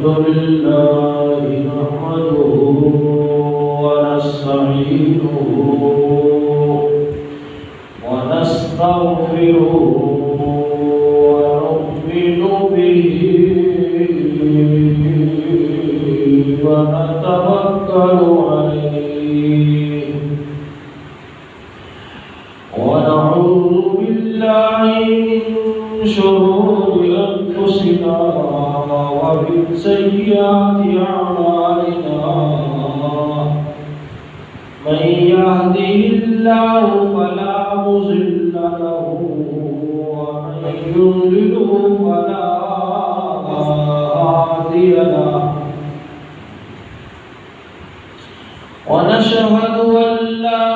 الحمد لله نحمده ونستعينه ونستغفره ونؤمن به ونتوكل عليه ونعوذ بالله من شرور أنفسنا ومن سيئات أعمالنا من يهده الله فلا مضل له ومن يضلل فلا هادي له ونشهد أن لا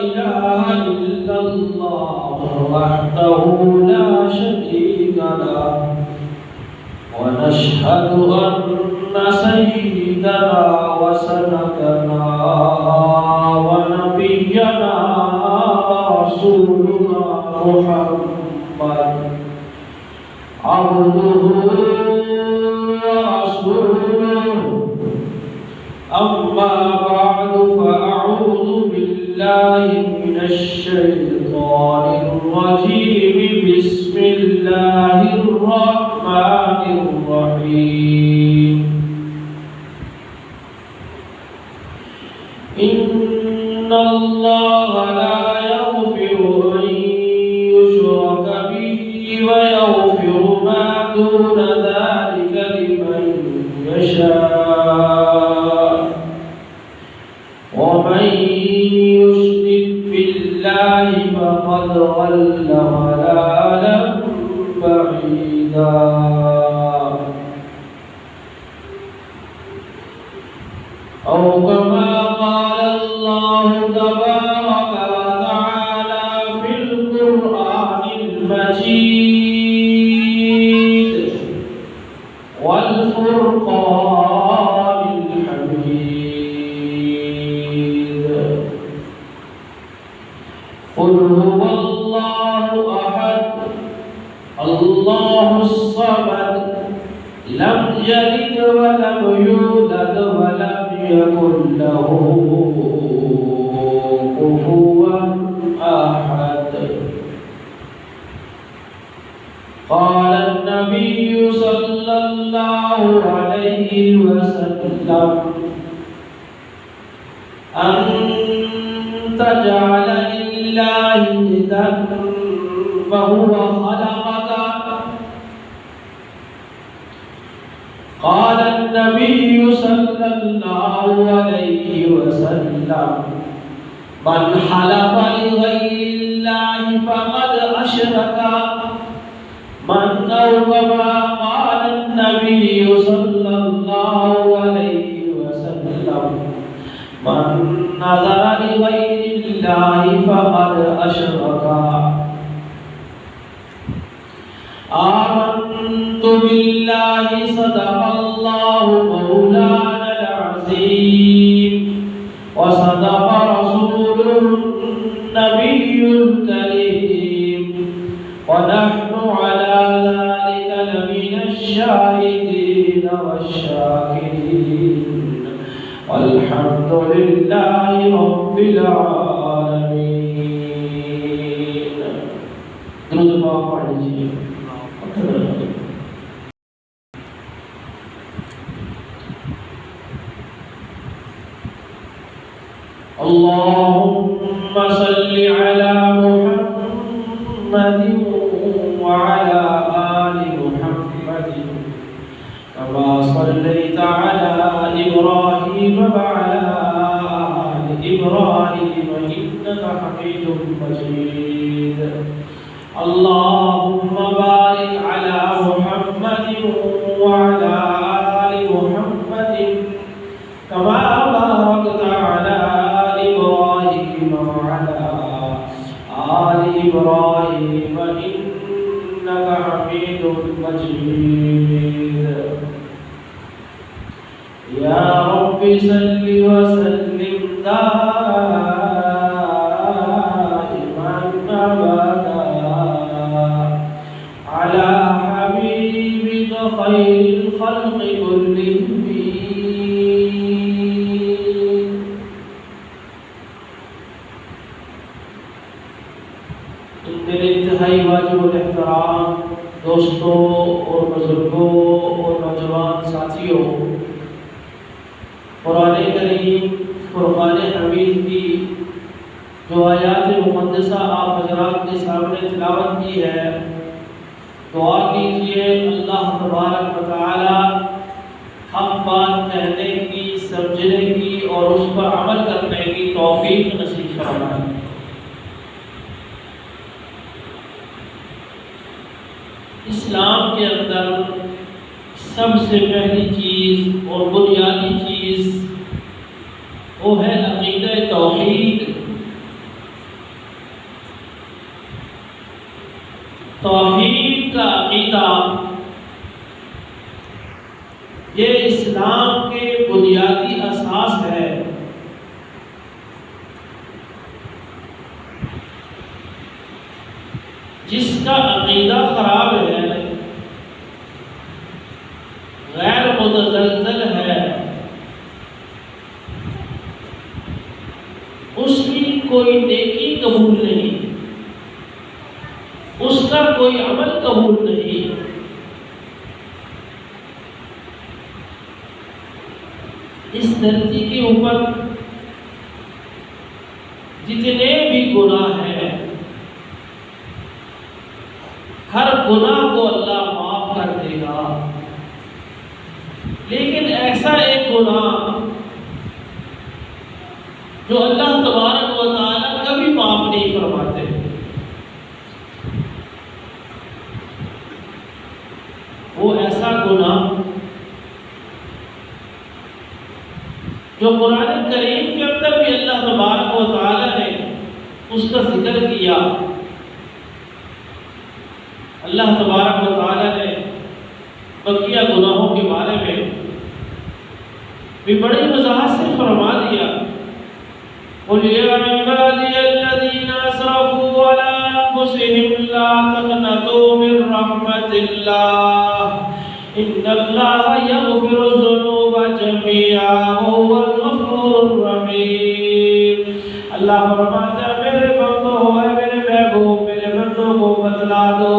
إله إلا الله وحده لا شريك له ونشهد أن سيدنا وسندنا ونبينا رسولنا محمد عبده ورسوله أما بعد فأعوذ بالله من الشيطان الرجيم بسم الله الرحمن الرحيم إن الله لا يغفر أن يشرك به ويغفر ما دون ذلك لمن يشاء ومن يشرك بالله فقد ضل ضلالا بعيدا أو كما قال الله تبارك وتعالى في القرآن المجيد والفرقان الحميد قل هو الله أحد الله الصمد لم يلد ولم يولد ولم يكن له كفوا أحد قال النبي صلى الله عليه وسلم أن تجعل لله ندا فهو خلقك قال النبي صلى الله عليه وسلم من حلف لغير الله فقد أشرك من أو كما قال النبي صلى الله عليه وسلم من نظر لغير الله فقد أشرك آمنت بالله صدق الله مولانا العظيم وصدق رسوله النبي الكريم ونحن على ذلك لمن الشاهدين والشاكرين والحمد لله رب العالمين. درود پاک پڑھ لیجیے. اللهم صل على محمد وعلى آل محمد كما صليت على إبراهيم وعلى آل إبراهيم إنك حميد مجيد. اللهم بارك على محمد وعلى آل محمد كما باركت على إبراهيم وعلى آل إبراهيم إنك حميد مجيد. يا رب صل وسلم دائما أبدا على حبيبك خير الخلق كلهم. میرے انتہائی واجب الاحترام دوستوں اور بزرگوں اور نوجوان ساتھیوں، قرآن کریم فرقان حمید کی جو آیات مقدسہ آپ حضرات کے سامنے تلاوت کی ہے، دعا کیجئے اللہ تبارک و تعالی حق بات کہنے کی، سمجھنے کی اور اس پر عمل کرنے کی توفیق نصیب فرمائے۔ اسلام کے اندر سب سے پہلی چیز اور بنیادی چیز وہ ہے عقیدہ توحید۔ توحید کا عقیدہ یہ اسلام کے بنیادی اساس ہے۔ جس کا عقیدہ خراب ہے، غیر متزلزل ہے، اس کی کوئی نیکی قبول نہیں، اس کا کوئی عمل قبول نہیں۔ اس دھرتی کے اوپر جتنے بھی گناہ ہیں، ہر گناہ کو اللہ معاف کر دے گا، لیکن ایسا ایک گناہ جو اللہ تبارک و تعالی کبھی معاف نہیں فرماتے، وہ ایسا گناہ جو قرآن کریم کے اندر بھی اللہ تبارک و تعالی نے اس کا ذکر کیا۔ اللہ تبارک و تعالی نے بقیہ گناہوں کے بارے میں بھی بڑی وضاحت سے فرما دیا۔ قُلْ يَا عِبَادِيَ الَّذِينَ أَسْرَفُوا عَلَىٰ أَنفُسِهِمْ لَا تَقْنَطُوا مِن رَّحْمَةِ اللَّهِ إِنَّ اللَّهَ يَغْفِرُ الذُّنُوبَ جَمِيعًا وَهُوَ الْغَفُورُ الرَّحِيمُ۔ اللہ فرماتا ہے میرے بندو، اے میرے محبوب، میرے بندوں کو بتلا دو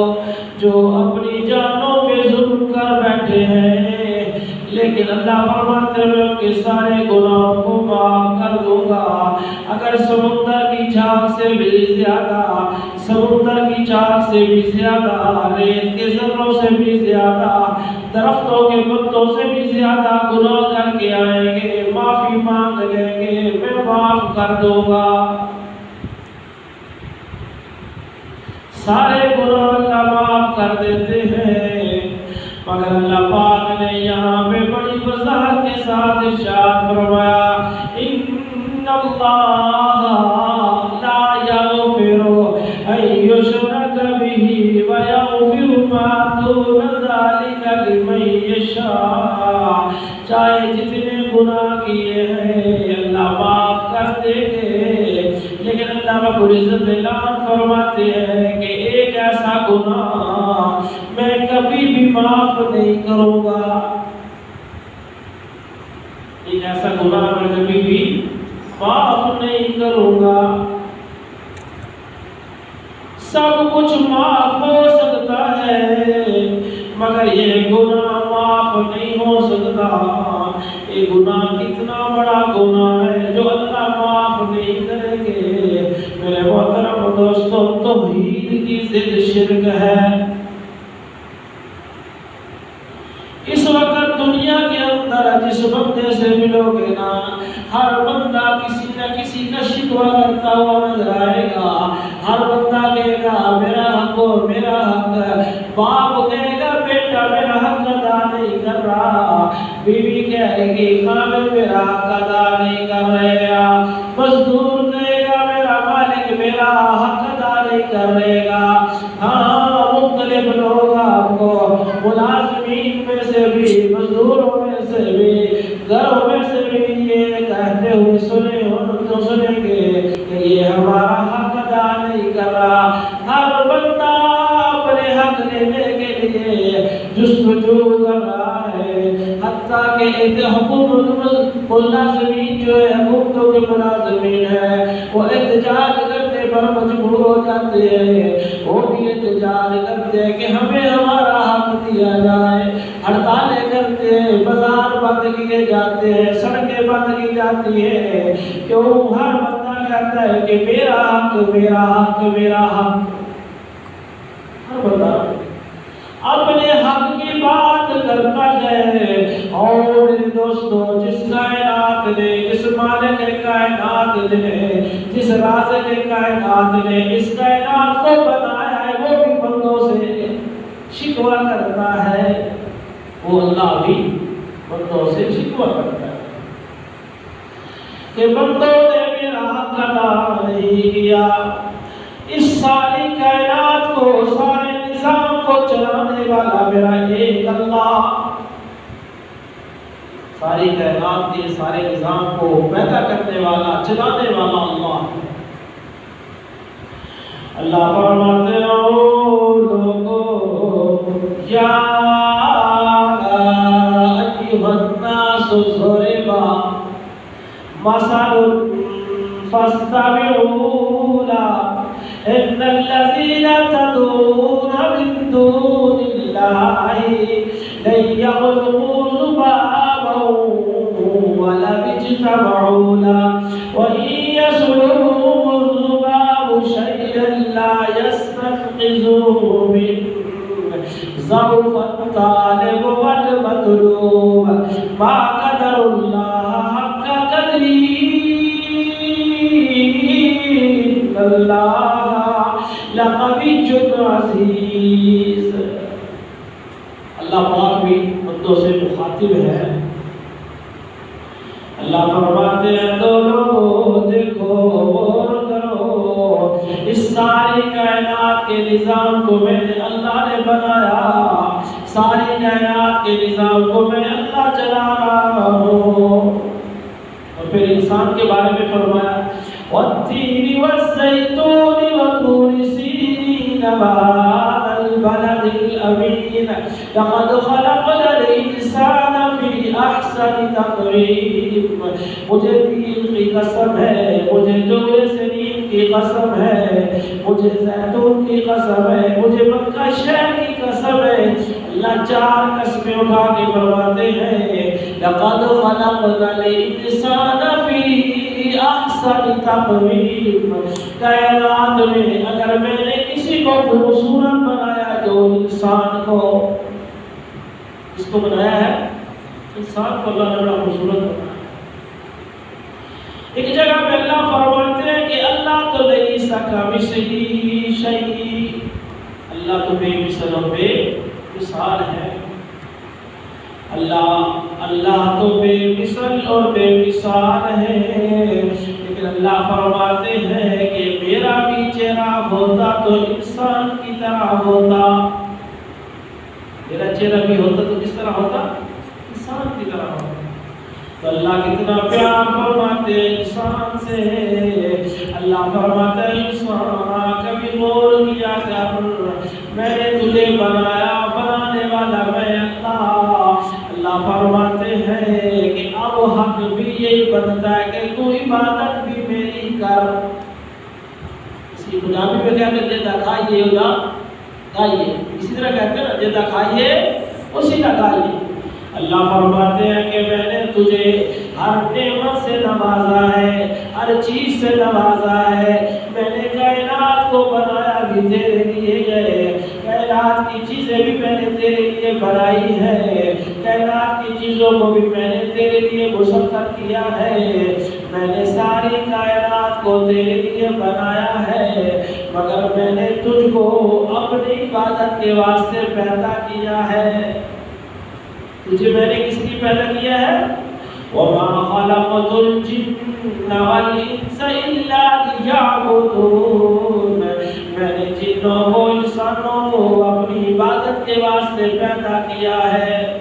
جو اپنی جانوں پہ ظلم کر بیٹھے ہیں، لیکن اللہ فرماتے ہیں میں ان کے سارے گناہوں کو معاف کر دوں گا۔ اگر سمندر کی جھاگ سے بھی زیادہ، سمندر کی جھاگ سے بھی زیادہ، ریت کے ذروں سے بھی زیادہ، درختوں کے پتوں سے بھی زیادہ گناہ کر کے آئیں گے، معافی مانگ لیں گے، میں معاف کر دوں گا۔ سارے گناہ اللہ معاف کر دیتے ہیں، مگر اللہ پاک نے یہاں پہ بڑی وضاحت کے ساتھ ارشاد فرمایا ان اللہ لا یغفر ان یشرک بہ ویغفر ما دون ذلک لمن یشاء۔ چاہے جتنے گناہ کیے ہیں اللہ معاف کر دیں گے، لیکن اللہ رب العزت اعلان فرماتے ہیں کہ ایک ایسا گناہ میں کبھی بھی معاف نہیں کروں گا، ایک ایسا گناہ میں کبھی بھی معاف نہیں کروں گا۔ سب کچھ معاف ہو سکتا ہے مگر یہ گناہ معاف نہیں ہو سکتا۔ یہ گناہ کتنا بڑا گناہ ہے جو اللہ معاف نہیں کریں گے۔ میرے محترم دوستوں، توحید کی ضد شرک ہے۔ اس وقت دنیا کے اندر جس بندے سے ملو گے نا، ہر بندہ کسی نہ کسی کا شکوہ کرتا ہوا نظر آئے گا۔ ہر بندہ کہے گا میرا حق ہو، میرا حق۔ باپ کہے گا بیٹا میرا حق ادا نہیں کر رہا، بیوی کہے گی خاوند میرا حق ادا نہیں کر رہا، مزدور کہے گا میرا مالک میرا حق ادا نہیں کر رہے گا۔ ہاں، مختلف لوگ آپ کو ملازمین میں سے بھی، مزدوروں میں سے بھی، گھروں میں سے بھی یہ کہتے ہوئے سنیں گے کہ یہ ہمارا حق ادا نہیں کر رہا۔ ہر بندہ اپنے حق لینے کے لیے جستجو کر رہا ہے، حتیٰ کہ ملازمین جو ہے حکومتوں کے ملازمین ہیں وہ احتجاج کرنے پر مجبور ہو جاتے ہیں، وہ بھی احتجاج کرتے ہیں کہ ہمیں ہمارا حق دیا جائے، ہڑتالیں کرتے ہیں، بازار بند کیے جاتے ہیں، سڑکیں بند کی جاتی ہیں، کیوں؟ ہر بندہ کہتا ہے کہ میرا حق میرا حق میرا حق، ہر بندہ اپنے حق کی بات کرتا ہے۔ اور میرے دوستو، جس کائنات نے، جس مالک کائنات نے، جس رازق کائنات نے اس کائنات کو بنایا ہے، وہ بھی بندوں سے شکوہ کرتا ہے، وہ اللہ بھی بندوں سے شکوہ کرتا ہے کہ بندوں نے میرا حق ادا نہیں کیا۔ اس ساری کائنات کو، سارے نظام کو چلانے والا میرا ایک اللہ، ساری کائنات کے سارے نظام کو پیدا کرنے والا، چلانے والا اللہ ہے۔ اللہ فرماتے ہیں لوگوں، یا ایھا الناس ضرب مثل فاستمعوا له ان الذين تدعون من دون الله لن يخلقوا ذبابا ولو اجتمعوا له وإن يسلبهم الذباب شيئا لا يستنقذوه منه ضعف الطالب والمطلوب ما قدر الله حق قدره إن الله لقوي عزيز۔ اللہ پاک بھی بندوں سے مخاطب ہے۔ اللہ فرماتے ہیں تو لوگوں دیکھو غور کرو، اس ساری کائنات کے نظام کو میں نے اللہ نے بنایا، ساری کائنات کے نظام کو میں اللہ چلا رہا ہوں۔ اور پھر انسان کے بارے میں فرمایا والتین والزیتون وطور سینین وهذا البلد الأمین لقد خلقنا الإنسان في أحسن تقویم۔ مجھے تین کی قسم ہے، مجھے طور سینین کی قسم ہے، مجھے زیتون کی قسم ہے، مجھے مکہ شہر کی قسم ہے۔ اللہ چار قسمیں اٹھا کے فرماتے ہیں لقد خلقنا الإنسان في احسن تقویم۔ کائنات میں اگر میں نے کسی کو خوبصورت بنایا تو انسان کو، اس کو بنایا ہے انسان کو اللہ نے بڑا خوبصورت بنایا۔ ایک جگہ پہ اللہ فرماتے ہیں کہ اللہ تو لیس کمثلہ شیء، اللہ تو بے مثل اور بے مثال ہے۔ اللہ تو بے مثل اور بے مثال ہے، لیکن اللہ فرماتے ہیں کہ میرا بھی چہرہ ہوتا تو انسان کی طرح ہوتا، میرا چہرہ بھی ہوتا تو کس طرح ہوتا؟ انسان کی طرح ہوتا۔ تو اللہ کتنا پیار فرماتے ہیں انسان سے۔ اللہ فرماتا ہے انسان کبھی غور کیا کر، میں نے تجھے بنایا، بنانے والا میں اللہ۔ اللہ فرماتے ہیں کہ اب حق بھی یہی بنتا ہے کہ تو عبادت بھی میری کر۔ اسی پنجابی میں کہتے ہیں جیدہ کھائیے ادا کھائیے، اسی طرح کہتے ہیں جیدہ کھائیے اسی طرح کھائیے۔ اللہ فرماتے ہیں کہ میں نے تجھے ہر نعمت سے نوازا ہے، ہر چیز سے نوازا ہے۔ میں نے کائنات کو بنایا بھی تیرے لیے ہے، کائنات کی چیزیں بھی میں نے تیرے لیے بنائی ہے، کائنات کی چیزوں کو بھی میں نے تیرے لیے مسخر کیا ہے۔ میں نے ساری کائنات کو تیرے لیے بنایا ہے، مگر میں نے تجھ کو اپنی عبادت کے واسطے پیدا کیا ہے۔ تجھے میں نے کس لیے پیدا کیا ہے؟ وَمَا خَلَقْتُ الْجِنَّ وَالْإِنسَ إِلَّا لِيَعْبُدُونَ۔ میں نے جنوں کو، انسانوں کو اپنی عبادت کے واسطے پیدا کیا ہے۔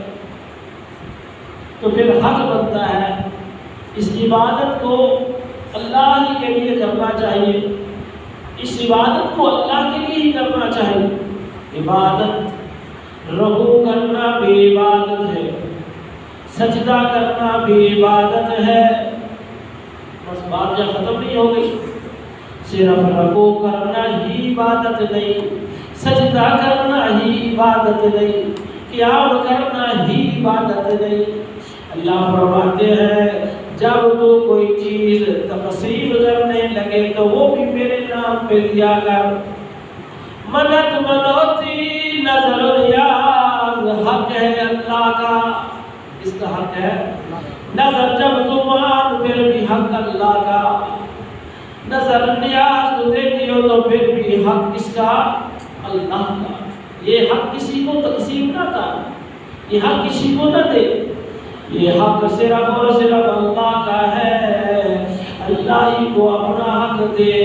تو پھر حق بنتا ہے اس عبادت کو اللہ ہی کے لیے کرنا چاہیے، اس عبادت کو اللہ کے لیے ہی کرنا چاہیے۔ عبادت رکوع کرنا بھی عبادت ہے، سجدہ کرنا بھی عبادت ہے۔ بس بات جب ختم نہیں ہو گئی، صرف رکوع کرنا ہی عبادت نہیں، سجدہ کرنا ہی عبادت نہیں، قیام کرنا ہی عبادت نہیں۔ اللہ فرماتے ہیں جب تو کوئی چیز تقسیم کرنے لگے تو وہ بھی میرے نام پہ دیا کر۔ منت منوتی نظر نیاز حق ہے اللہ کا، اس کا حق ہے نظر جب تمان پھر بھی حق اللہ کا، نظر نیاز تو دیتی ہو تو پھر بھی حق کس کا؟ اللہ کا۔ یہ حق کسی کو تقسیم نہ کر، یہ حق کسی کو نہ دے، یہ حق صرف اور صرف اللہ کا ہے، اللہ ہی کو اپنا حق دے۔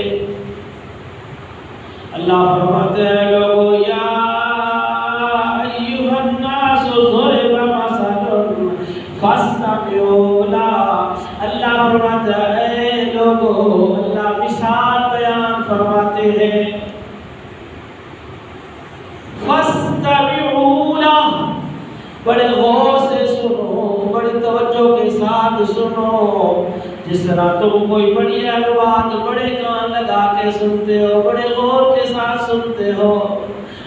اللہ فرماتے ہیں لوگو یا ایھا الناس ضرب مثل فاستمعوا لہ۔ اللہ فرماتا ہے اے لوگو، اللہ مثال بیان فرماتے ہیں، فاستمعوا لہ، بڑے غور سے سنو، بڑی توجہ کے ساتھ سنو۔ جس طرح تم کوئی بڑی بات بڑے کان لگا کے سنتے ہو، بڑے غور کے ساتھ سنتے ہو،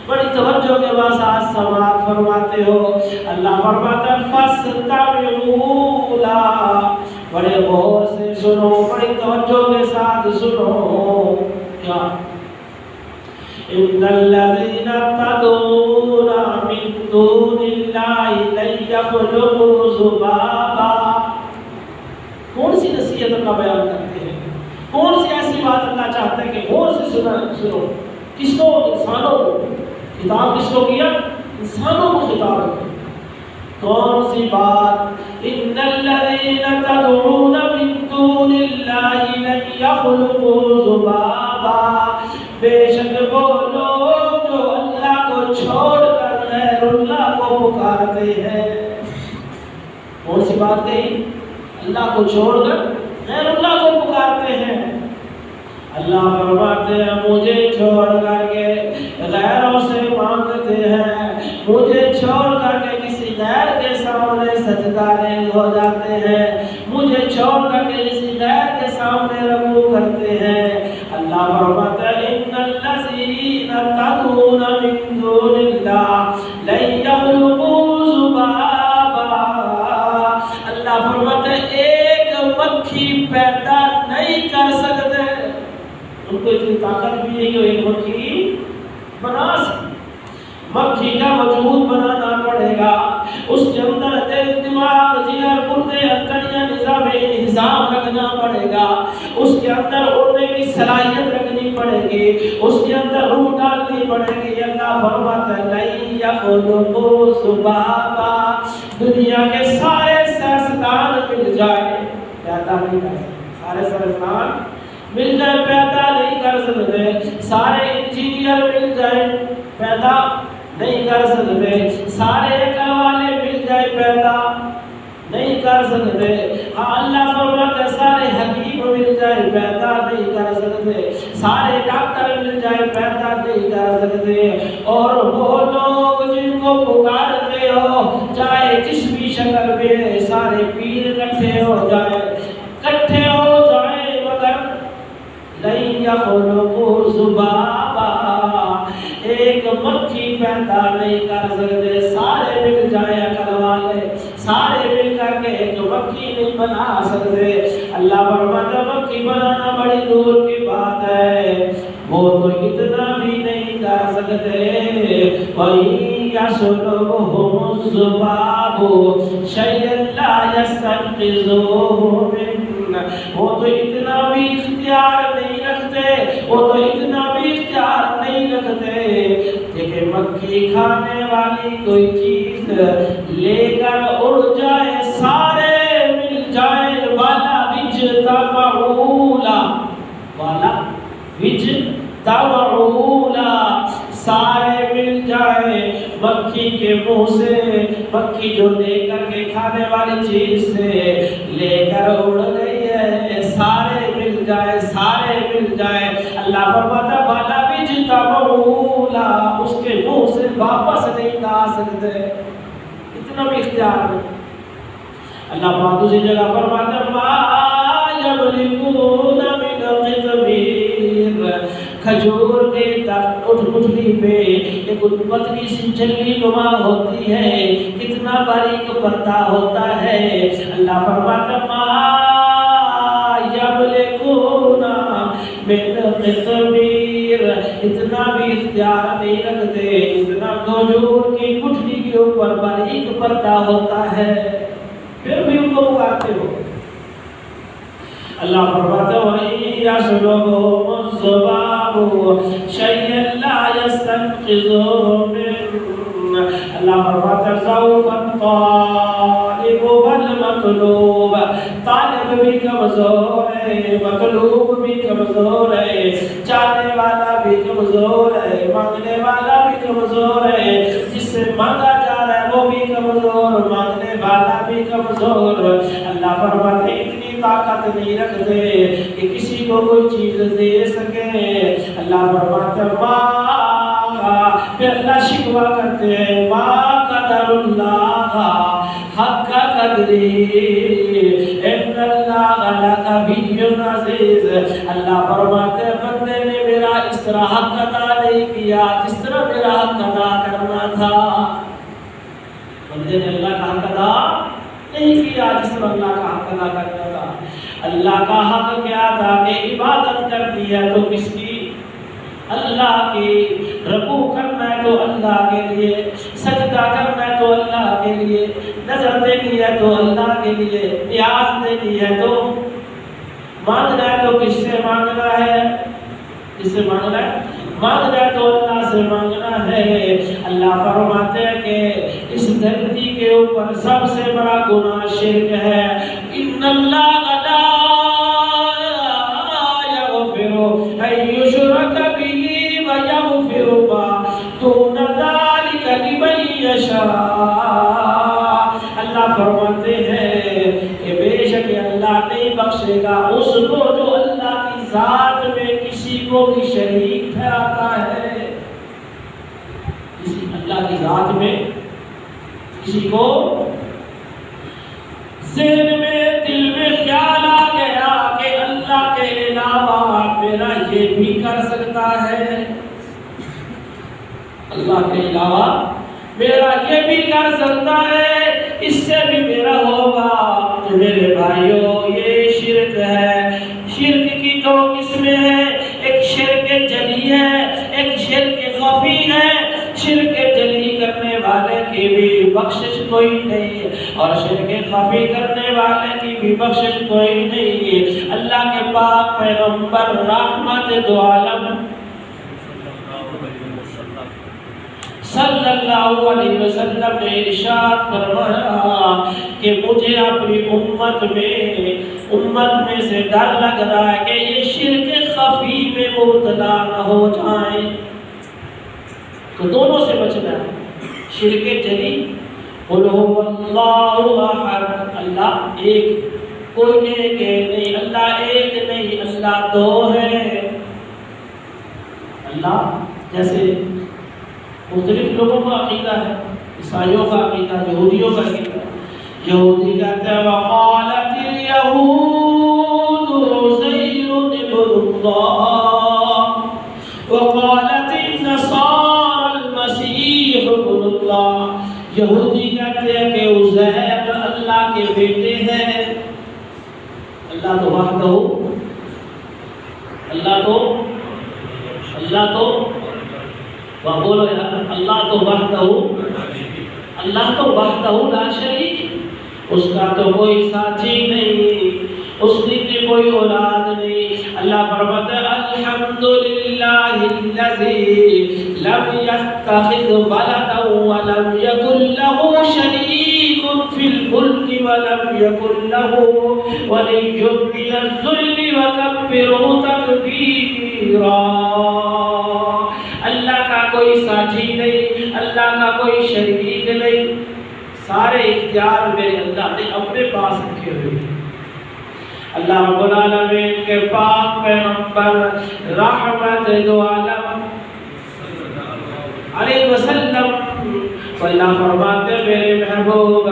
بڑی توجہ کے ساتھ سماعت فرماتے ہو، اللہ فرماتا ہے فاستمعوا لہ، بڑے غور سے سنو، بڑی توجہ کے ساتھ سنو۔ کیا؟ ان الذين تدعون من دون الله لن يخلقوا ذبابا۔ کون سی نصیحت اللہ بیان کرتے ہیں؟ کون سی ایسی بات اللہ چاہتے ہیں کہ غور سے سنو؟ کس کو؟ انسانوں کو۔ خطاب کس کو کیا؟ انسانوں کو خطاب کیا۔ کون سی بات؟ ان الذين تدعون من دون الله لن يخلقوا ذبابا، بے شک وہ لوگ جو اللہ کو چھوڑ کر غیر اللہ کو پکارتے ہیں۔ کون سی بات کہی؟ اللہ کو چھوڑ کر غیر اللہ کو پکارتے ہیں۔ اللہ فرماتے ہیں مجھے چھوڑ کر کے غیروں سے مانگتے ہیں، مجھے چھوڑ کر کے کسی غیر کے سامنے سجدہ ریز ہو جاتے ہیں، مجھے چھوڑ کر کے کسی غیر کے سامنے رکوع کرتے ہیں۔ اللہ فرماتا ہے ان الذین تدعون من دون اللہ لن یخلقوا ذبابا۔ اللہ فرماتا ہے ایک مکھی پیدا نہیں کر سکتے، ان کو اتنی طاقت بھی نہیں ہو ایک مکھی بنا سکتے۔ مکھی کا وجود بنانا پڑے گا، اس کے اندر دل دماغ جگر گردے انتڑیاں نظام انہضام رکھنا پڑے گا، اس کے اندر اڑنے کی صلاحیت رکھنی پڑے گی، اس کے اندر روح ڈالنی پڑے گی۔ اللہ فرماتا ہے لن یخلقوا ذبابا، دنیا کے سارے سائنسدان مل جائے پیدا نہیں کر سکتے، سارے سائنسدان مل جائے پیدا نہیں کر سکتے، سارے انجینئر مل جائے پیدا نہیں کر سکتے، سارے عقل والے مل جائے پیدا نہیں کر سکتے۔ اللہ فرماتا ہے سارے حکیم مل جائے پیدا نہیں کر سکتے، سارے ڈاکٹر مل جائے پیدا نہیں کر سکتے، اور وہ لوگ جن کو پکارتے ہو چاہے جس بھی شکل میں سارے پیر اکٹھے ہو جائے مگر لن یخلقوا ذبابا، ایک مکھی پیدا نہیں کر سکتے، سارے مل جائے عقل والے سارے مل کر کے ایک مکھی نہیں بنا سکتے۔ اللہ فرماتا ہے مکھی بنانا بڑی دور کی بات ہے، وہ تو اتنا بھی نہیں کر سکتے۔ وَإِن يَسْلُبْهُمُ الذُّبَابُ شَيْئًا لَّا يَسْتَنقِذُوهُ مِنْهُ، وہ تو اتنا بھی اختیار نہیں رکھتے، وہ تو اتنا بھی اختیار نہیں رکھتے کہ مکھی کھانے والی کوئی چیز لے کر اڑ جائے، سارے مل جائے، والا وچ تبعولا، والا وچ تبعولا، سارے مل جائے مکھی کے منہ سے، مکھی جو لے کر کے کھانے والی چیز سے لے کر اڑ گئی ہے، سارے مل جائے، سارے مل جائے۔ اللہ فرماتا ہے والا وچ کا مولا اس کے منہ سے واپس نہیں لا سکتے، اتنا بھی اختیار نہیں۔ اللہ پاک اسی جگہ فرماتا ہے ما یملکون من قطمیر، کھجور کے گٹھلی پہ ایک پتلی سی جھلی نما ہوتی ہے، کتنا باریک پردہ ہوتا ہے۔ اللہ فرماتا ہے ما یملکون من قطمیر، اتنا بھی اختیار نہیں رکھتے، اتنا کھجور کی گٹھلی کے اوپر باریک پردہ ہوتا ہے، پھر بھی ان کو پکارتے ہو۔ اللہ فرماتا ہے وَإِن يَسْلُبْهُمُ الذُّبَابُ شَيْئًا لَّا يَسْتَنقِذُوهُ مِنْهُ، اللہ فرماتا ہے ضَعُفَ الطَّالِبُ وَالْمَطْلُوبُ، طالب بھی کمزور ہے، مطلوب بھی کمزور ہے، چاہنے والا بھی کمزور ہے، مانگنے والا بھی کمزور ہے، جس سے مانگا جا رہا ہے وہ بھی کمزور، مانگنے والا بھی کمزور۔ اللہ فرماتے اتنی طاقت نہیں رکھتے کہ کسی کو کوئی چیز دے سکے۔ اللہ فرماتے پھر اللہ شکوہ کرتے ہیں ما قدر اللہ حق قدری ان اللہ لقوی عزیز، اللہ فرماتے ہیں بندے نے میرا اس طرح حق ادا نہیں کیا جس طرح میرا حق ادا کرنا تھا۔ بندے نے اللہ کا حق ادا نہیں کیا جس طرح اللہ کا حق ادا کرنا تھا۔ اللہ کا حق کیا تھا کہ عبادت کرنی ہے تو کس کی؟ اللہ کی، رکوع کرنا ہے تو اللہ کے لیے، سجدہ کرنا ہے تو اللہ کے لیے، نظر دینی ہے تو اللہ کے لیے، نیاز دینی ہے تو مانگنا ہے تو کس سے مانگنا ہے؟ کس سے مانگنا ہے؟ مانگنا ہے تو اللہ سے مانگنا ہے۔ اللہ فرماتے ہیں کہ اس دھرتی کے اوپر سب سے بڑا گناہ شرک ہے۔ ان اللہ لا یغفر ان یشرک بہ ویغفر ما دون ذلک لمن یشاء، اللہ فرماتے ہیں کہ بے شک اللہ نہیں بخشے گا اس کو جو اللہ کی ذات میں کسی کو بھی شریک ٹھہراتا ہے۔ کسی اللہ کی ذات میں کسی کو ذہن میں دل میں خیال آ گیا کہ اللہ کے علاوہ میرا یہ بھی کر سکتا ہے، اللہ کے علاوہ میرا یہ بھی کر سکتا ہے، اس سے بھی میرا ہوگا، تو میرے بھائیوں یہ شرک ہے۔ شرک کی دو قسمیں ہیں، ایک شرک جلی ہے، ایک شرک خفی ہے۔ شرک جلی کرنے والے کی بھی بخشش کوئی نہیں اور شرک خفی کرنے والے کی بھی بخشش کوئی نہیں۔ اللہ کے پاک پیغمبر رحمت دو عالم صلی اللہ علیہ وسلم نے ارشاد فرمایا کہ مجھے اپنی امت میں سے ڈر لگ رہا ہے کہ یہ شرک خفی میں مبتلا نہ ہو جائیں، تو دونوں سے بچنا ہے۔ شرک جلی قل هو اللہ احد، اللہ ایک، کوئی ایک ہے نہیں، اللہ ایک نہیں، اللہ دو ہے۔ اللہ جیسے مختلف لوگوں کا عقیدہ ہے، عیسائیوں کا عقیدہ، یہودیوں کا عقیدہ۔ یہودی کہتے ہیں وقالت اليہود عزیر ابن اللہ وقالت النصارى المسیح ابن اللہ۔ یہودی کہتے ہیں کہ عزیر اللہ کے بیٹے ہیں۔ اللہ تو وحدہ، اللہ تو بولو اللہ تو وحدہ، اللہ تو وحدہ لا شریک، اس کا تو کوئی ساتھی نہیں، اس کی کوئی اولاد نہیں۔ اللہ فرماتا ہے الحمدللہ الذی لم یتخذ ولدا ولم یکن له شریک فی الملک ولم یکن له ولی من الذل وکبرہ تکبیرا۔ اللہ کا کوئی ساتھی نہیں، اللہ کا کوئی شریک نہیں، سارے اختیار میرے اللہ نے اپنے پاس رکھے ہوئے ہیں۔ اللہ رب العالمین کے پاک پیغمبر رحمت دو عالم علیہ وسلم، اللہ فرماتے میرے محبوب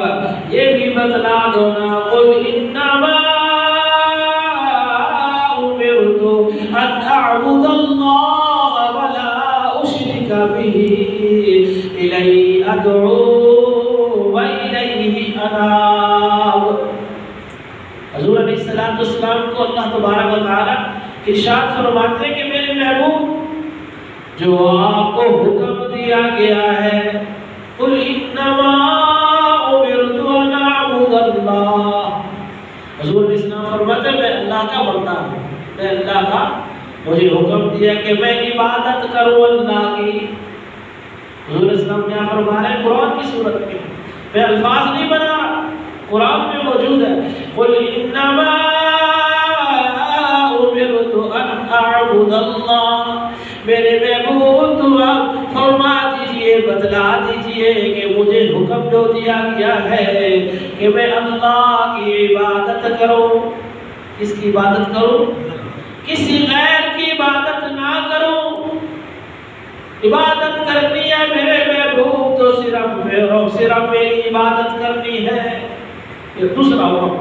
یہ بھی بتلا دو نا، قل انما امرت ان اعبد اللہ ولا اشرک به الیہ ادعو والیہ اناب۔ حضور علیہ السلام کو اللہ تبارک و تعالی ارشاد فرماتے ہیں کہ میرے محبوب جو آپ کو حکم دیا گیا ہے، قل انما امرت ان اعبد اللہ، حضور علیہ السلام فرماتے ہیں میں اللہ کا بندہ ہوں، میں اللہ کا، مجھے حکم دیا کہ میں عبادت کروں اللہ کی۔ حضور علیہ السلام کیا فرما رہے ہیں قرآن کی صورت میں، میں الفاظ نہیں بنا، قرآن میں موجود ہے، قل انما امرت ان اعبد اللہ، میرے محبوب تو آپ فرما دیجئے، بتلا دیجئے کہ مجھے حکم جو دیا گیا ہے کہ میں اللہ کی عبادت کروں۔ کس کی عبادت کروں؟ کسی غیر کی عبادت نہ کروں۔ عبادت کرنی ہے میرے محبوب تو صرف میری عبادت کرنی ہے۔ یہ دوسرا حکم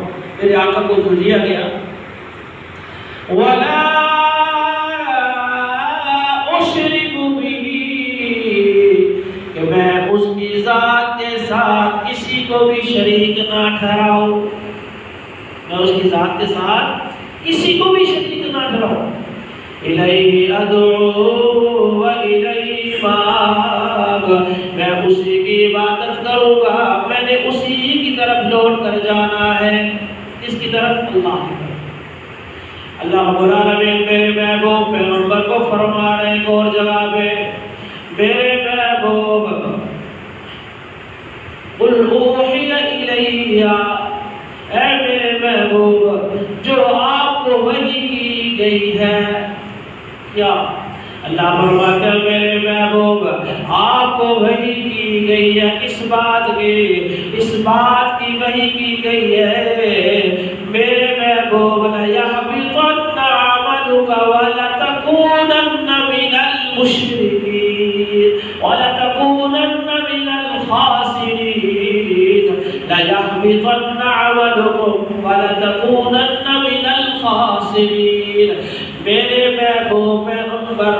میرے آقا کو تو دیا گیا، وَلَا أُشْرِكُ بِهِ، کہ میں اس کی ذات کے ساتھ کسی کو بھی شریک نہ ٹھہراؤں، میں اس کی ذات کے ساتھ کسی کو بھی شریک نہ ٹھہراؤں۔ إِلَيْهِ أَدْعُو وَإِلَيْهِ مَآبِ، میں اسی کی عبادت کروں گا، میں نے اسی کی طرف لوٹ کر جانا ہے۔ اس کی طرف اللہ کی طرف۔ اللہ رب العالمین میرے محبوب پیغمبر کو فرما رہے ہیں اور جگہ پہ، میرے محبوب قل اوحی الی، اے میرے محبوب جو آپ کو وحی کی گئی ہے، کیا اللہ فرماتے ہیں میرے محبوب آپ کو وحی کی گئی ہے، اس بات کی وحی کی گئی ہے میرے محبوب لَيَحْبِطَنَّ عَمَلُكَ وَلَتَكُونَنَّ مِنَ الْمُشْرِكِينَ وَلَتَكُونَنَّ مِنَ الْخَاسِرِينَ، لَيَحْبِطَنَّ عَمَلُكُمْ وَلَتَكُونَنَّ مِنَ الْخَاسِرِينَ۔ میرے محبوب پیغمبر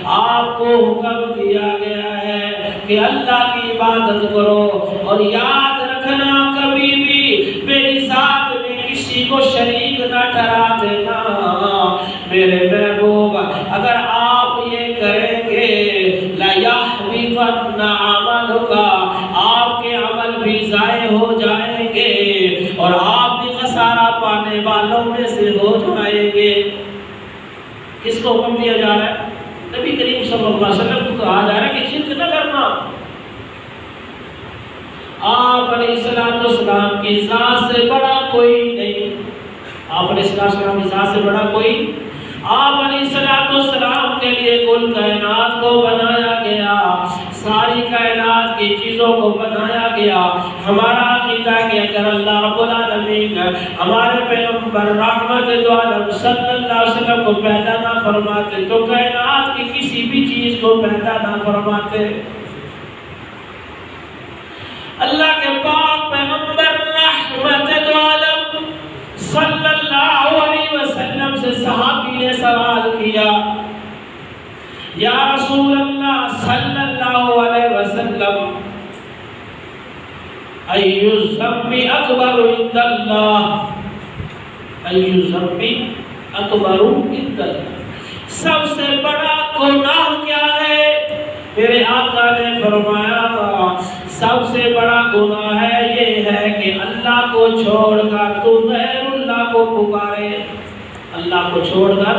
آپ کو حکم دیا گیا ہے کہ اللہ کی عبادت کرو، اور یاد رکھنا کبھی بھی میری ذات میں کسی کو شریک نہ ٹھہرا دینا۔ میرے محبوب اگر آپ یہ کریں گے لَيَحْبِطَنَّ عَمَلُكَ، آپ کے عمل بھی ضائع ہو جائیں گے اور آپ بھی خسارہ پانے والوں میں سے ہو جائیں گے۔ کس کو حکم دیا جا رہا ہے؟ نبی کریم صلی اللہ علیہ وسلم کو کہا جا رہا ہے کہ شرک نہ کرنا۔ آپ علیہ السلام کی ذات سے بڑا کوئی نہیں، آپ علیہ السلام کی ذات سے بڑا کوئی، آپ علیہ السلام کے لیے کل کائنات کو بنایا گیا، ساری کائنات کی چیزوں کو بنایا گیا۔ ہمارا عقیدہ کہ اگر اللہ رب العالمین ہمارے پیغمبر رحمت دو عالم صلی اللہ علیہ وسلم کو پیدا نہ فرماتے تو کائنات کی کسی بھی چیز کو پیدا نہ فرماتے۔ اللہ کے پاک پیغمبر رحمت دو عالم صلی اللہ علیہ وسلم سے صحابی نے سوال کیا، یا رسول اللہ صلی اللہ علیہ وسلم، ایُّ الذنب اکبر عند اللہ، ایُّ الذنب اکبر عند اللہ، سب سے بڑا گناہ کیا ہے؟ میرے آقا نے فرمایا سب سے بڑا گناہ ہے یہ ہے کہ اللہ کو چھوڑ کر تو غیر اللہ کو پکارے، اللہ کو چھوڑ کر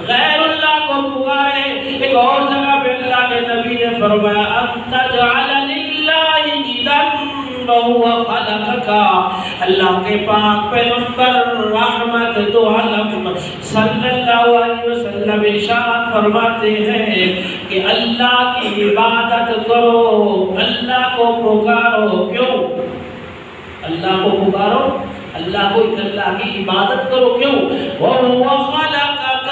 غیر اللہ کو پکارے۔ ایک اور جگہ پہ اللہ کے نبی نے فرمایا ان تجعل للہ ندا وهو خلقک، اللہ کے پاک پیغمبر رحمت دو عالم صلی اللہ علیہ وسلم ارشاد فرماتے ہیں کہ اللہ کی عبادت کرو، اللہ کو پکارو۔ کیوں اللہ کو پکارو؟ اللہ کو اللہ کی عبادت کرو، کیوں؟ وَهُوَ خَلَقَكَ،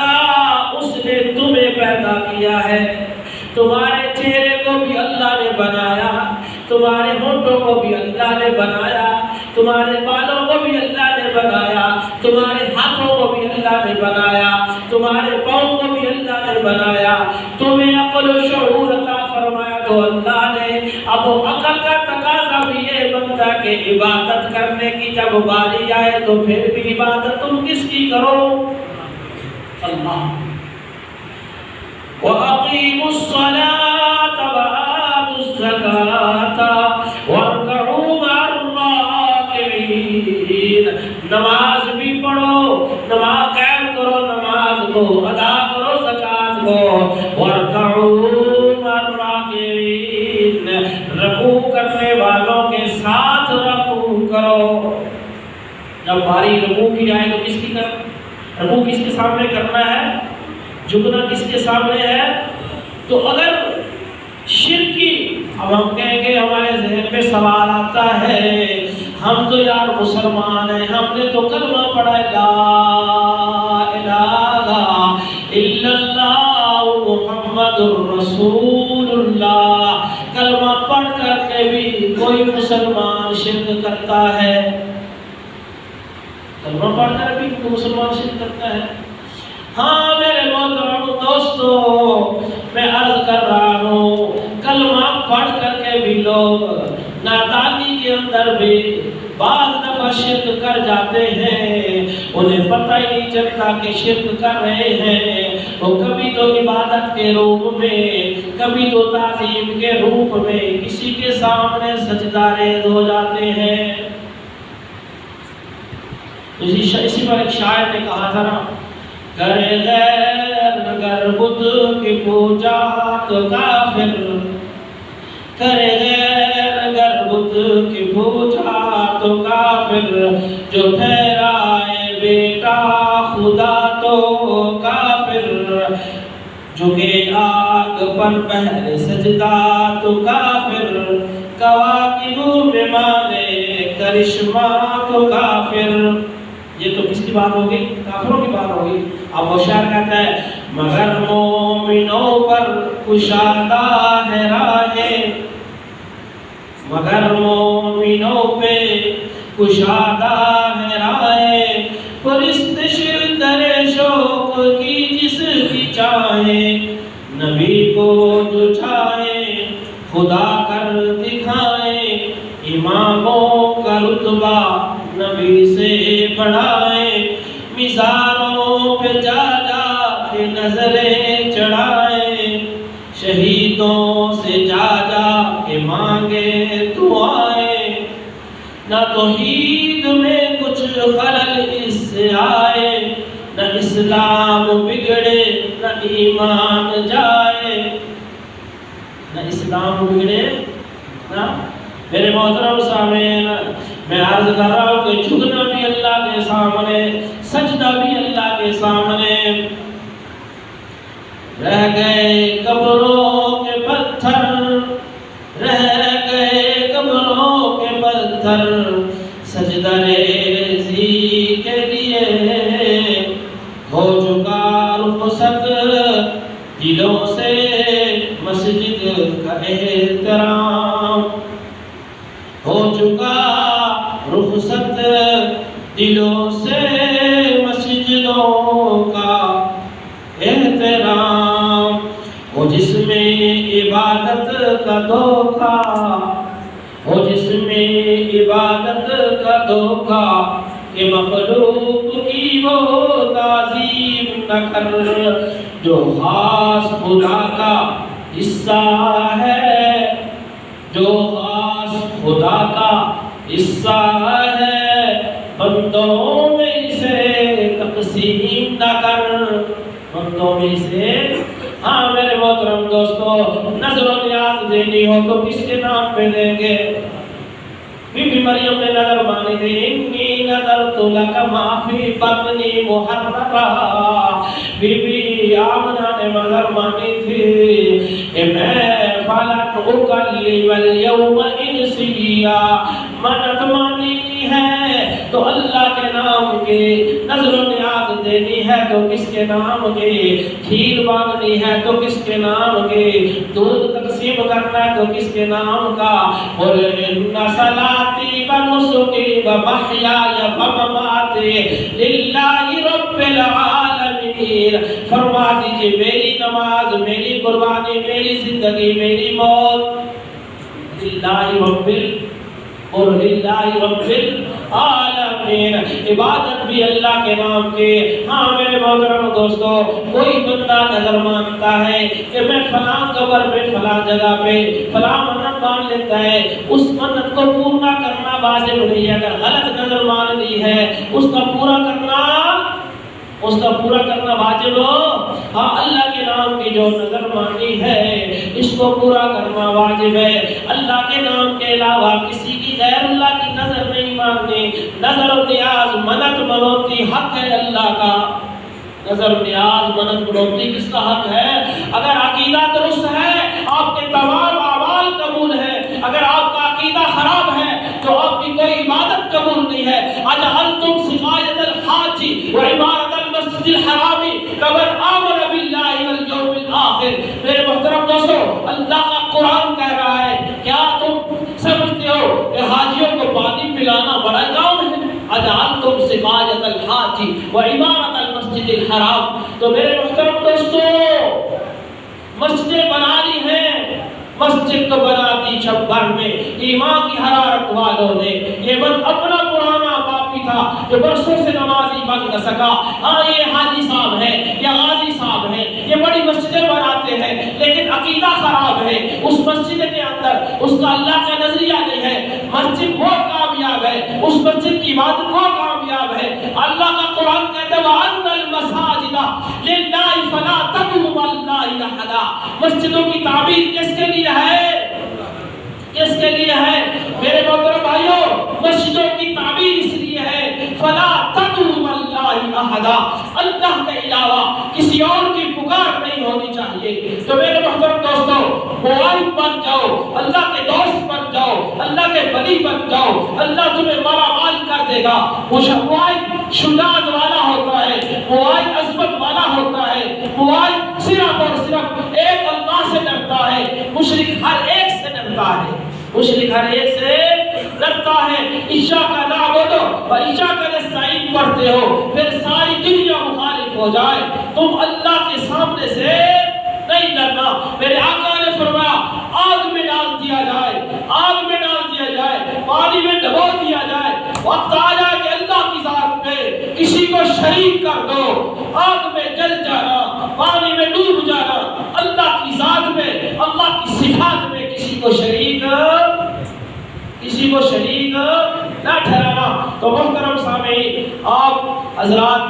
اس نے تمہیں پیدا کیا ہے، تمہارے چہرے کو بھی اللہ نے بنایا، تمہارے ہونٹوں کو بھی اللہ نے بنایا، تمہارے بالوں کو بھی اللہ نے بنایا، تمہارے ہاتھوں کو بھی اللہ نے بنایا، تمہارے پاؤں کو بھی اللہ نے بنایا، تمہیں عقل و شعور عطا فرمایا تو اللہ نے۔ اب عقل کا تقاضا بھی یہ بنتا کہ عبادت کرنے کی جب باری آئے تو پھر بھی عبادت تم کس کی کرو؟ اللہ۔ وَأَقِيمُوا الصَّلَاةَ وَآتُوا الزَّكَاةَ وَارْكَعُوا مَعَ الرَّاكِعِينَ۔ نماز بھی پڑھو، نماز قائم کرو، نماز کو ادا کرو، زکات کو، وَارْكَعُوا مَعَ الرَّاكِعِينَ، رکوع کرنے والوں کے ساتھ رکوع کرو۔ جب باری رکوع کی آئے تو کس کی کرنا؟ رکوع کس کے سامنے کرنا ہے؟ جھکنا کس کے سامنے ہے؟ تو اگر شرک کی، اب ہم کہیں گے ہمارے ذہن میں سوال آتا ہے، ہم تو یار مسلمان ہیں، ہم نے تو کلمہ پڑھا ہے لا الہ الا اللہ محمد الرسول اللہ، کلمہ پڑھ کر کے بھی کوئی مسلمان شرک کرتا ہے؟ کلمہ پڑھ کر بھی کوئی مسلمان شرک کرتا ہے؟ ہاں میرے محترم دوستو، میں عرض کر رہا ہوں کلمہ پڑھ کر کے بھی لوگ نادانی کے اندر بھی بعض دفعہ شرک کر جاتے ہیں، انہیں پتہ ہی نہیں چلتا کہ شرک کر رہے ہیں۔ وہ کبھی تو عبادت کے روپ میں، کبھی تو تعظیم کے روپ میں کسی کے سامنے سجدہ ریز ہو جاتے ہیں۔ اسی پر ایک شاعر نے کہا تھا نا، کرے غیر اگر بت کی پوجا تو کافر، کرے غیر اگر بت کی پوجا تو کافر، جو ٹھہرائے بیٹا خدا تو کافر، جھکے آگ پر پہلے سجدہ تو کافر، کواکب میں مانے کرشمہ تو کافر۔ یہ تو کس کی بات ہوگی؟ کافروں کی بات ہوگی۔ اب وہ شاعر کہتا ہے، مگر مومنوں پر کشادہ ہے راہیں، مگر مومنوں پہ کشادہ ہے راہیں، پرستش در شوق کی جس کی چاہیں، نبی کو جو چاہیں خدا کر دکھائیں، اماموں کا رتبہ نبی سے بڑھائیں، مزاروں پہ جا جا کے نظریں چڑھائیں، شہیدوں سے جا جا کے مانگے دعائیں، نہ توحید میں کچھ خلل اس سے آئے، نہ اسلام بگڑے نہ ایمان جائے، نہ اسلام بگڑے نہ۔ میرے محترم سامعین، میں عرض کر رہا ہوں کہ جھکنا بھی اللہ کے سامنے، سجدہ بھی اللہ کے سامنے۔ رہ گئے قبروں کے پتھر، رہ گئے قبروں کے پتھر، سجدہ ریزی کے لیے ہو چکا رخصت دلوں سے مسجد کا احترام، ہو چکا رخصت دلوں سے مسجدوں کا احترام، ہو جس میں عبادت کا دھوکہ، ہو جس میں عبادت کا دھوکہ، کہ مخلوق کی وہ تعظیم نہ کر، جو خاص خدا کا حصہ ہے، جو خاص خدا کا حصہ ہے، بندوں میں اسے تقسیم نہ کر، بندوں میں اسے۔ ہاں میرے محترم دوستو، نظر و نیاز دینی ہو تو کس کے نام پہ دیں گے؟ بی بی مریم نے نظر مانی تھی، انی نظرت لک ما فی بطنی محررا، بی بی آمنہ نے نظر مانی تھی کہ میں فلن اکلم اليوم انسیا، منت مانی ہے تو اللہ کے نام کی، نظر و نیاز دینی ہے تو کس کے نام کی، کھیر مانگنی ہے تو کس کے نام کی، دودھ تک تقسیم کرنا ہے تو کس کے نام کا؟ قل ان صلاتی و نسکی و محیای و مماتی للہ رب العالمین، فرما دیجئے میری نماز، میری قربانی، میری زندگی، میری موت للہ رب اور للہ رب العالمین، عبادت بھی اللہ کے نام کے۔ ہاں میرے محترم دوستو، کوئی بندہ نظر مانتا ہے کہ میں فلاں قبر پہ فلاں جگہ پہ فلاں منت مان لیتا ہے، اس منت کو پورا کرنا واجب نہیں ہے۔ اگر غلط نظر مان لی ہے اس کا پورا کرنا واجب ہو۔ ہاں اللہ کے نام کی جو نظر مانی ہے اس کو پورا کرنا واجب ہے۔ اللہ کے نام کے علاوہ کسی کی غیر اللہ کی نظر نہیں ماننی۔ نظر و نیاز منت منوتی حق ہے اللہ کا۔ نظر و نیاز منت منوتی کس کا حق ہے؟ اگر عقیدہ درست ہے آپ کے تمام اعمال قبول ہے، اگر آپ کا عقیدہ خراب ہے تو آپ کی کوئی عبادت قبول نہیں ہے۔ اجعلتم سقایۃ الحاج وعمارۃ المسجد الحرام کمن آمن باللہ والیوم الآخر۔ میرے محترم دوستو، اللہ کا قرآن کہہ رہا ہے، کیا تم سمجھتے ہو کہ حاجیوں کو پانی پلانا بڑا کام ہے؟ اجعلتم سقایۃ الحاج وعمارۃ المسجد الحرام۔ تو میرے محترم دوستو، مسجدیں بنا لی ہیں، مسجد تو بنا دی چھپر میں ایمان کی حرارت والوں نے۔ یہ بس اپنا پرانا باپی تھا جو برسوں سے نمازی بن نہ سکا۔ ہاں یہ حاجی صاحب ہے یا غازی صاحب ہے، یہ بڑی مسجدیں بناتے ہیں لیکن عقیدہ خراب ہے۔ اس مسجد کے اندر اس کا اللہ کا نظریہ نہیں ہے۔ مسجد وہ کامیاب ہے، اس مسجد کی عبادت وہ کامیاب ہے۔ اللہ کا قرآن کہتا ہے وَأَنَّ الْمَسَاجِدَ لِلَّهِ فَلَا تَدْعُوا مَعَ اللَّهِ أَحَدًا۔ مسجدوں کی تعبیر کس کے لیے ہے؟ کس کے لیے ہے؟ میرے محترم بھائیوں، مسجدوں کی تعبیر اس لیے ہے فَلَا تَدْعُوا مَعَ اللَّهِ أَحَدًا، اللہ کے علاوہ کسی اور کی پکار نہیں ہونی چاہیے۔ تو میرے محترم دوستو، موائد بن جاؤ، اللہ کے دوست بن جاؤ، اللہ کے ولی بن جاؤ، اللہ تمہیں مالا مال کر دے گا۔ موائد شجاعت والا ہوتا ہے، موائد عظمت والا ہوتا ہے، موائد صرف اور صرف ایک اللہ سے ڈرتا ہے۔ مشرک ہر ایک سے ڈرتا ہے، مشرک ہر ایک سے ڈرتا ہے۔ عشاء کا نعبد و عشاء کا نستعین پڑھتے ہو، پھر ساری دنیا مخالف ہو جائے، تم اللہ کے سامنے سے نہیں ڈرنا۔ میرے آقا نے فرمایا آگ میں ڈال دیا جائے، آگ میں ڈال دیا جائے، پانی میں ڈبو دیا جائے، وقت آ جائے کہ اللہ کی ذات میں کسی کو شریک کر دو، آگ میں جل جانا، پانی میں ڈوب جانا، اللہ کی ذات میں، اللہ کی صفات میں کسی کو شریک نہ ٹھہرانا۔ تو محترم سامعین، آپ حضرات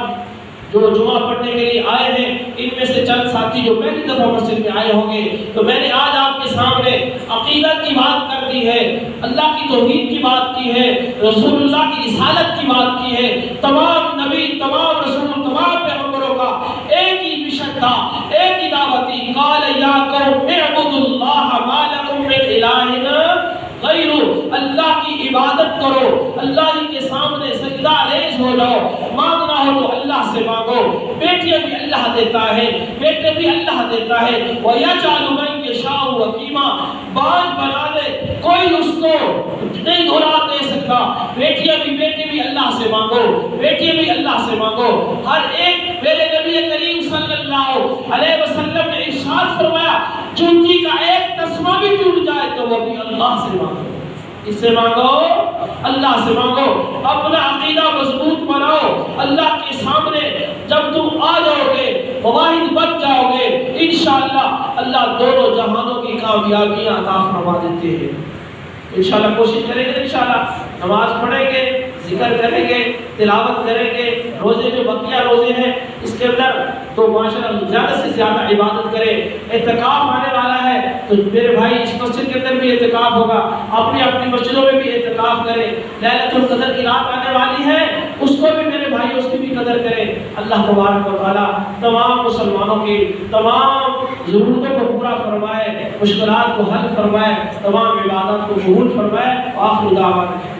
جو جمعہ پڑھنے کے لیے آئے ہیں، ان میں سے چند ساتھی جو پہلی دفعہ مسجد میں آئے ہوں گے، تو میں نے آج آپ کے سامنے عقیدت کی بات کر دی ہے، اللہ کی توحید کی بات کی ہے، رسول اللہ کی رسالت کی بات کی ہے۔ تمام نبی، تمام رسول، تمام پیغمبروں کا ایک ہی مشن تھا، ایک ہی دعوت تھی، قال یا قوم اعبدوا اللہ ما لکم من الہ غیر، اللہ کی عبادت کرو، اللہ ہی کے سامنے سجدہ ریز ہو جاؤ، مانگنا ہو تو اللہ سے مانگو۔ بیٹیاں بھی اللہ دیتا ہے، بیٹے بھی اللہ دیتا ہے۔ وَيَجْعَلُ مَن يَشَاءُ عَقِيمًا، باز بنا دے، کوئی اس کو نہیں اولاد دے سکتا۔ بیٹیاں بھی، بیٹے بھی اللہ سے مانگو، بیٹے بھی اللہ سے مانگو۔ ہر ایک، میرے نبی کریم صلی اللہ علیہ وسلم نے ارشاد فرمایا چونٹی کا ایک تسمہ بھی ٹوٹ جائے تو وہ بھی اللہ سے مانگو۔ اس سے مانگو، اللہ سے مانگو۔ اپنا عقیدہ مضبوط بناؤ، اللہ کے سامنے جب تم آ جاؤ گے، واحد بن جاؤ گے، انشاءاللہ اللہ دونوں جہانوں کی کامیابیاں عطا فرما دیتے ہیں۔ انشاءاللہ کوشش کریں گے، انشاءاللہ نماز پڑھیں گے، ذکر کریں گے، تلاوت کریں گے، روزے جو بقیہ روزے ہیں اس کے اندر تو ماشاءاللہ زیادہ سے زیادہ عبادت کریں۔ اعتکاف آنے والا ہے تو میرے بھائی اس مسجد کے اندر بھی اعتکاف ہوگا، اپنی اپنی مسجدوں میں بھی اعتکاف کریں۔ لیلۃ القدر کی رات آنے والی ہے، اس کو بھی میرے بھائی اس کی بھی قدر کریں۔ اللہ تبارک و تعالیٰ تمام مسلمانوں کی تمام ضرورتوں کو پورا فرمائے، مشکلات کو حل فرمائے، تمام عبادات کو قبول فرمائے۔ آخر دعوانا